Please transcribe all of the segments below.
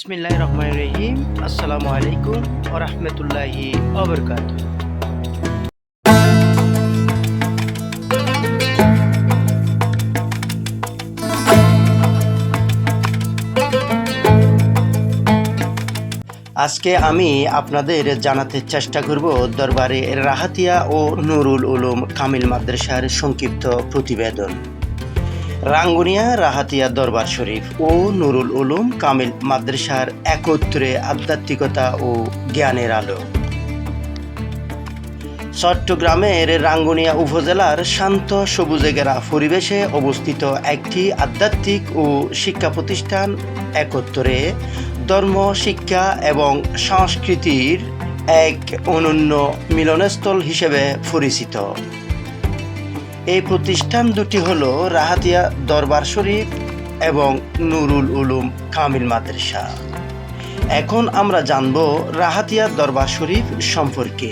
বিসমিল্লাহির রহমানির রহিম। আসসালামু আলাইকুম ওয়া রাহমাতুল্লাহি ওয়া বারাকাতুহু। আজকে আমি আপনাদের জানাতে চেষ্টা করব দরবারে রাহাতিয়া ও নুরুল উলুম কামিল মাদ্রাসার সংক্ষিপ্ত প্রতিবেদন। রাঙ্গুনিয়া রাহাতিয়া দরবার শরীফ ও নুরুল উলুম কামিল মাদ্রাসার একত্রে আধ্যাত্মিকতা ও জ্ঞানের আলো। চট্টগ্রামের রাঙ্গুনিয়া উপজেলার শান্ত সবুজে ঘেরা পরিবেশে অবস্থিত একটি আধ্যাত্মিক ও শিক্ষা প্রতিষ্ঠান একত্রে ধর্ম, শিক্ষা এবং সংস্কৃতির এক অনন্য মিলনস্থল হিসেবে পরিচিত। এই প্রতিষ্ঠান দুটি হল রাহাতিয়া দরবার শরীফ এবং নুরুল উলুম কামিল মাদ্রাসা। এখন আমরা জানব রাহাতিয়া দরবার শরীফ সম্পর্কে।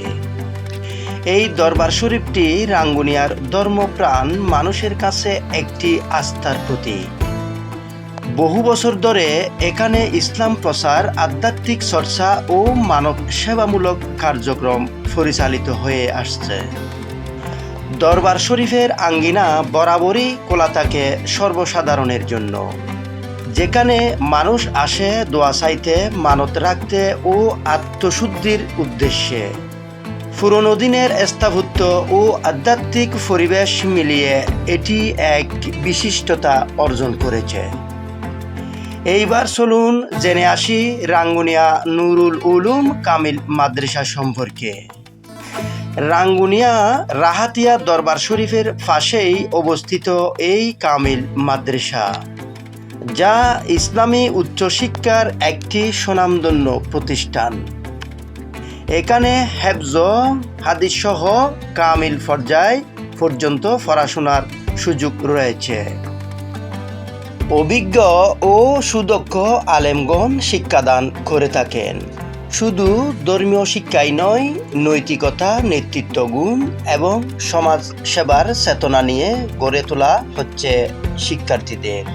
এই দরবার শরীফটি রাঙ্গুনিয়ার ধর্মপ্রাণ মানুষের কাছে একটি আস্থার প্রতীক। বহু বছর ধরে এখানে ইসলাম প্রচার, আধ্যাত্মিক চর্চা ও মানব সেবামূলক কার্যক্রম পরিচালিত হয়ে আসছে। দরবার শরীফের আঙ্গিনা বরাবরই খোলা থাকে সর্বসাধারণের জন্য, যেখানে মানুষ আসে দোয়া চাইতে, মানত রাখতে ও আত্মশুদ্ধির উদ্দেশ্যে। পুরনো দিনের স্থাপত্য ও আধ্যাত্মিক পরিবেশ মিলিয়ে এটি এক বিশিষ্টতা অর্জন করেছে। এইবার চলুন জেনে আসি রাঙ্গুনিয়া নুরুল উলুম কামিল মাদ্রাসা সম্পর্কে। রাঙ্গুনিয়া রাহাতিয়া দরবার শরীফের পাশেই অবস্থিত এই কামিল মাদ্রাসা, যা ইসলামী উচ্চশিক্ষার একটি স্বনামধন্য প্রতিষ্ঠান। এখানে হেফজ হাদিস সহ কামিল পর্যায় পর্যন্ত পড়াশোনার সুযোগ রয়েছে। অভিজ্ঞ ও সুদক্ষ আলেমগণ শিক্ষাদান করে থাকেন। শুধু ধর্মীয় শিক্ষাই নয়, নৈতিকতা, নেতৃত্ব গুণ এবং সমাজ সেবার চেতনা নিয়ে গড়ে তোলা হচ্ছে শিক্ষার্থীদের।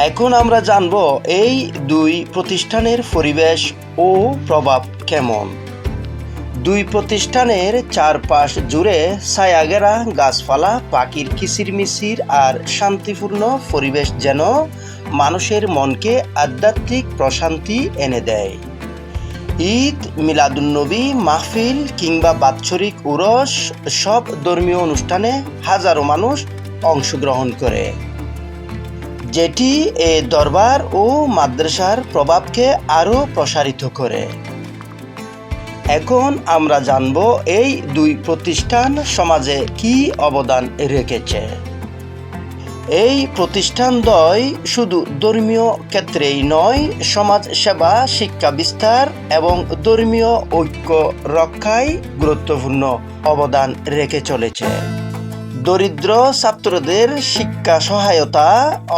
এখন আমরা জানব এই দুই প্রতিষ্ঠানের পরিবেশ ও প্রভাব কেমন। দুই প্রতিষ্ঠানের চারপাশ জুড়ে ছায়াঘেরা গাছপালা, পাখির কিচিরমিচির আর শান্তিপূর্ণ পরিবেশ যেন মানুষের মনকে আধ্যাত্মিক প্রশান্তি এনে দেয়। ঈদ, মিলাদুন্নবী, মাহফিল কিংবা বাৎসরিক উরস, সব ধর্মীয় অনুষ্ঠানে হাজারো মানুষ অংশগ্রহণ করে, যেটি এই দরবার ও মাদ্রাসার প্রভাবকে আরও প্রসারিত করে। এখন আমরা জানব এই দুই প্রতিষ্ঠান সমাজে কী অবদান রেখেছে। এই প্রতিষ্ঠানদ্বয় শুধু ধর্মীয় ক্ষেত্রেই নয়, সমাজ সেবা, শিক্ষা বিস্তার এবং ধর্মীয় ঐক্য রক্ষায় গুরুত্বপূর্ণ অবদান রেখে চলেছে। দরিদ্র ছাত্রদের শিক্ষা সহায়তা,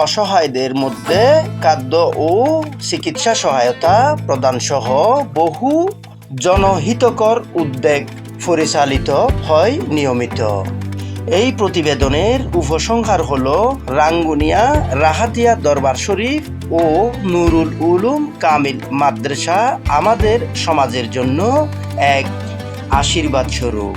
অসহায়দের মধ্যে খাদ্য ও চিকিৎসা সহায়তা প্রদান সহ বহু জনহিতকর উদ্যোগ পরিচালিত হয় নিয়মিত। এই প্রতিবেদনের উপসংহার হল রাঙ্গুনিয়া রাহাতিয়া দরবার শরীফ ও নুরুল উলুম কামিল মাদ্রাসা আমাদের সমাজের জন্য এক আশীর্বাদ স্বরূপ।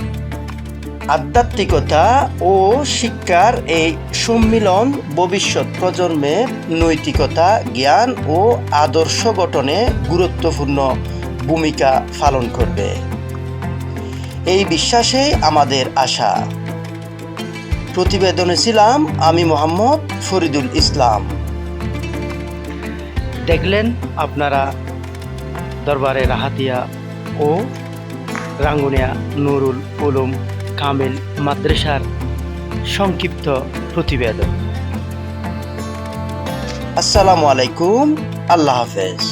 আধ্যাত্মিকতা ও শিক্ষার এই সম্মিলন ভবিষ্যৎ প্রজন্মের নৈতিকতা, জ্ঞান ও আদর্শ গঠনে গুরুত্বপূর্ণ ভূমিকা পালন করবে, এই বিশ্বাসে আমাদের আশা। প্রতিবেদনে ছিলাম আমি মোহাম্মদ ফরিদুল ইসলাম। দেখলেন আপনারা দরবারে রাহাতিয়া ও রাঙ্গুনিয়া নুরুল উলুম কামিল মাদ্রাসার সংক্ষিপ্ত প্রতিবেদন। আসসালামু আলাইকুম, আল্লাহ হাফেজ।